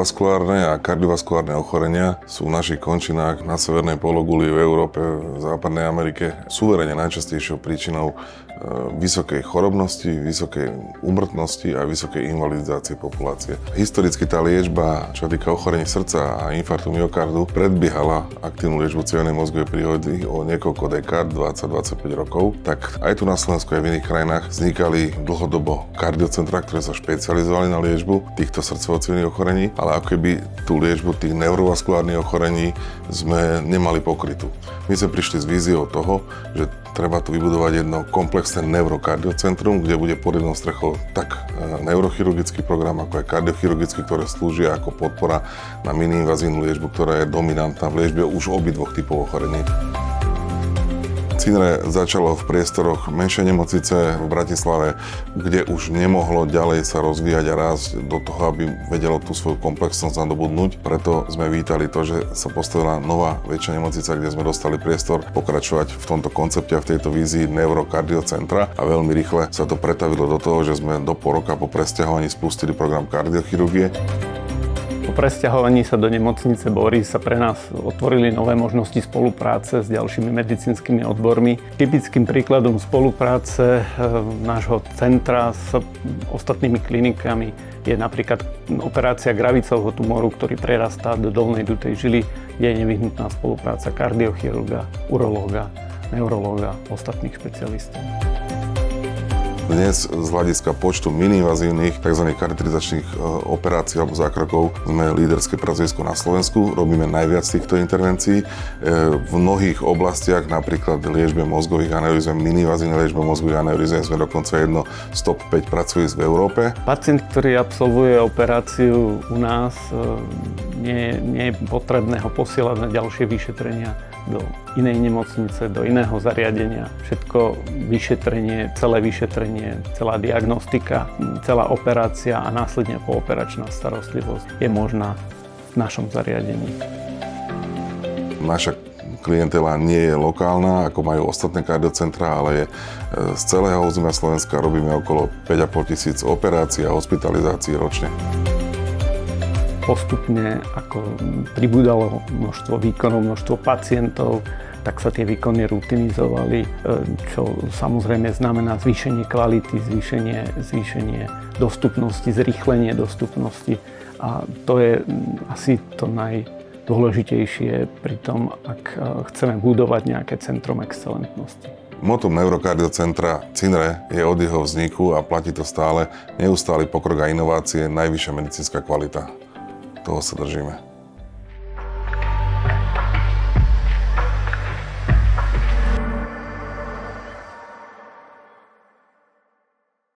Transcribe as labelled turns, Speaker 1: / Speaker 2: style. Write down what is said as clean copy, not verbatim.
Speaker 1: neurovaskulárne a kardiovaskulárne ochorenia sú v našich končinách na severnej pologuli, v Európe, v západnej Amerike suverene najčastejšou príčinou vysokej chorobnosti, vysokej úmrtnosti a vysokej invalidizácie populácie. Historicky tá liečba, čo týka ochorení srdca a infarktu myokardu, predbiehala aktívnu liečbu cievnej mozgovej príhody o niekoľko dekád, 20-25 rokov. Tak aj tu na Slovensku aj v iných krajinách vznikali dlhodobo kardiocentra, ktoré sa špecializovali na liečbu týchto srdcovo-cievnych ochorení, ale ako keby tú liečbu tých neurovaskulárnych ochorení sme nemali pokrytú. My sme prišli s víziou toho, že treba tu vybudovať jedno komplexné neurokardiocentrum, kde bude pod jednou strechou tak neurochirurgický program, ako aj kardiochirurgický, ktoré slúžia ako podpora na miniinvazívnu liečbu, ktorá je dominantná v liečbe už obidvoch typov ochorení. CINRE začalo v priestoroch menšej nemocnice v Bratislave, kde už nemohlo ďalej sa rozvíjať a rásť do toho, aby vedelo tú svoju komplexnosť nadobudnúť. Preto sme vítali to, že sa postavila nová väčšia nemocnica, kde sme dostali priestor pokračovať v tomto koncepte a v tejto vízii neurokardiocentra a veľmi rýchle sa to pretavilo do toho, že sme do pol roka po presťahovaní spustili program kardiochirurgie.
Speaker 2: Po presťahovaní sa do nemocnice Boris sa pre nás otvorili nové možnosti spolupráce s ďalšími medicínskymi odbormi. Typickým príkladom spolupráce nášho centra s ostatnými klinikami je napríklad operácia gravicového tumoru, ktorý prerastá do dolnej dutej žily, kde je nevyhnutná spolupráca kardiochirurga, urológa, neurológa, ostatných špecialistov.
Speaker 1: Dnes z hľadiska počtu miniinvazívnych tzv. Kateterizačných operácií alebo zákrokov sme líderské pracovisko na Slovensku. Robíme najviac týchto intervencií. V mnohých oblastiach, napríklad liečbe mozgových aneurizm, miniinvazívnej liečbe mozgových aneurizm, sme dokonca jedno z top 5 pracovísk v Európe.
Speaker 2: Pacient, ktorý absolvuje operáciu u nás, nie je potrebné ho posielať na ďalšie vyšetrenia do inej nemocnice, do iného zariadenia. Všetko vyšetrenie, celá diagnostika, celá operácia a následne pooperačná starostlivosť je možná v našom zariadení.
Speaker 1: Naša klientela nie je lokálna, ako majú ostatné kardiocentrá, ale je z celého územia Slovenska. Robíme okolo 5 500 operácií a hospitalizácií ročne.
Speaker 2: Postupne, ako pribúdalo množstvo výkonov, množstvo pacientov, tak sa tie výkony rutinizovali, čo samozrejme znamená zvýšenie kvality, zvýšenie dostupnosti, zrýchlenie dostupnosti. A to je asi to najdôležitejšie pri tom, ak chceme budovať nejaké centrum excelentnosti.
Speaker 1: Motom neurokardiocentra CINRE je od jeho vzniku a platí to stále neustály pokrok a inovácie, najvyššia medicínska kvalita. Toho sa držíme.